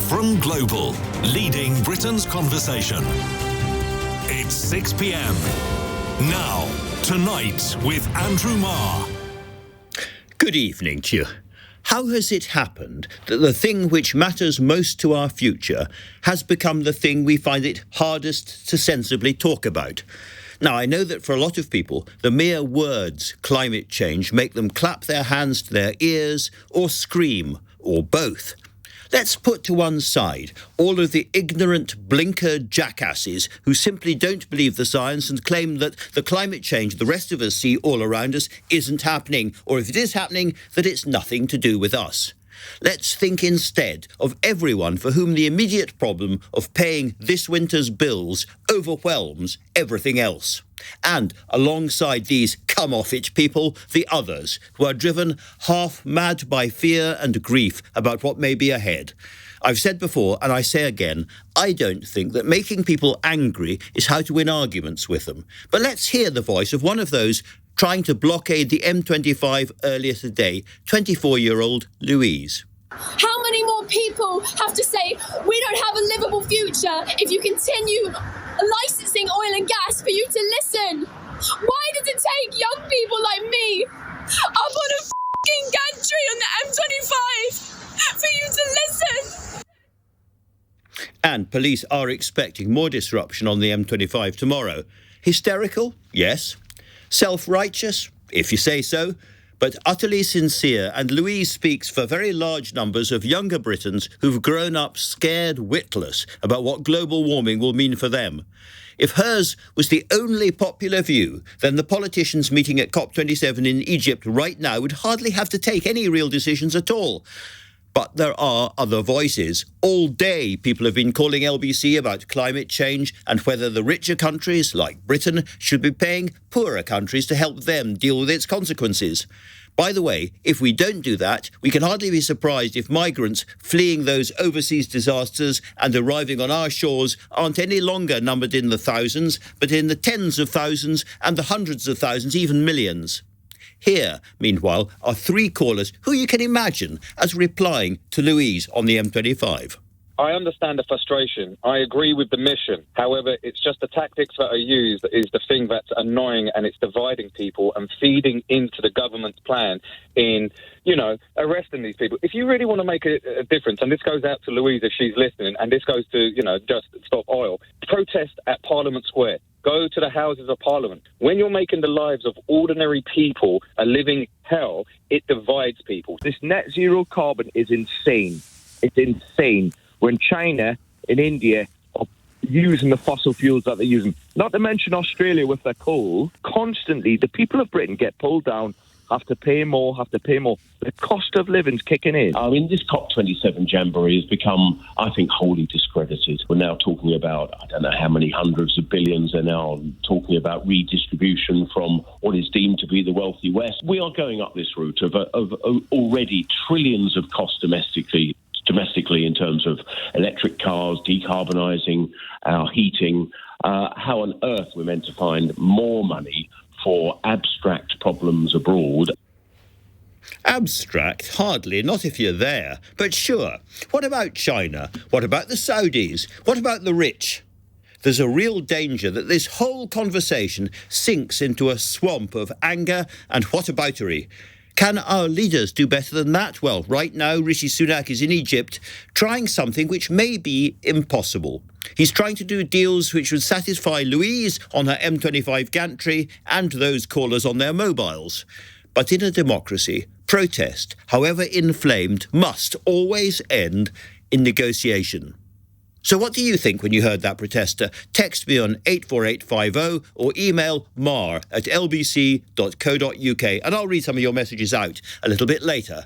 from Global, leading Britain's conversation. It's 6 p.m. Now, Tonight with Andrew Marr. Good evening to you. How has it happened that the thing which matters most to our future has become the thing we find it hardest to sensibly talk about? Now, I know that for a lot of people, the mere words climate change make them clap their hands to their ears or scream, or both. Let's put to one side all of the ignorant blinker jackasses who simply don't believe the science and claim that the climate change the rest of us see all around us isn't happening, or if it is happening, that it's nothing to do with us. Let's think instead of everyone for whom the immediate problem of paying this winter's bills overwhelms everything else. And alongside these come-off-it people, the others, who are driven half mad by fear and grief about what may be ahead. I've said before, and I say again, I don't think that making people angry is how to win arguments with them. But let's hear the voice of one of those trying to blockade the M25 earlier today, 24-year-old Louise. How many more people have to say, we don't have a livable future if you continue licensing oil and gas for you to listen? Why does it take young people like me up on a f***ing gantry on the M25 for you to listen? And police are expecting more disruption on the M25 tomorrow. Hysterical? Yes. Self-righteous? If you say so. But utterly sincere, and Louise speaks for very large numbers of younger Britons who've grown up scared witless about what global warming will mean for them. If hers was the only popular view, then the politicians meeting at COP27 in Egypt right now would hardly have to take any real decisions at all. But there are other voices. All day, people have been calling LBC about climate change and whether the richer countries, like Britain, should be paying poorer countries to help them deal with its consequences. By the way, if we don't do that, we can hardly be surprised if migrants fleeing those overseas disasters and arriving on our shores aren't any longer numbered in the thousands, but in the tens of thousands and the hundreds of thousands, even millions. Here, meanwhile, are three callers who you can imagine as replying to Louise on the M25. I understand the frustration. I agree with the mission. However, it's just the tactics that are used that is the thing that's annoying, and it's dividing people and feeding into the government's plan in, arresting these people. If you really want to make a difference, and this goes out to Louise if she's listening, and this goes to, Just Stop Oil, protest at Parliament Square. Go to the Houses of Parliament. When you're making the lives of ordinary people a living hell, it divides people. This net zero carbon is insane. It's insane. When China and India are using the fossil fuels that they're using, not to mention Australia with their coal, constantly the people of Britain get pulled down, have to pay more. The cost of living's kicking in. I mean, this COP27 jamboree has become, I think, wholly discredited. We're now talking about, I don't know how many hundreds of billions. They're now talking about redistribution from what is deemed to be the wealthy West. We are going up this route of already trillions of cost domestically in terms of electric cars, decarbonising our heating. How on earth we're meant to find more money for abstract problems abroad? Abstract? Hardly, not if you're there. But sure, what about China? What about the Saudis? What about the rich? There's a real danger that this whole conversation sinks into a swamp of anger and whataboutery. Can our leaders do better than that? Well, right now, Rishi Sunak is in Egypt trying something which may be impossible. He's trying to do deals which would satisfy Louise on her M25 gantry and those callers on their mobiles. But in a democracy, protest, however inflamed, must always end in negotiation. So what do you think when you heard that protester? Text me on 84850 or email marr@lbc.co.uk and I'll read some of your messages out a little bit later.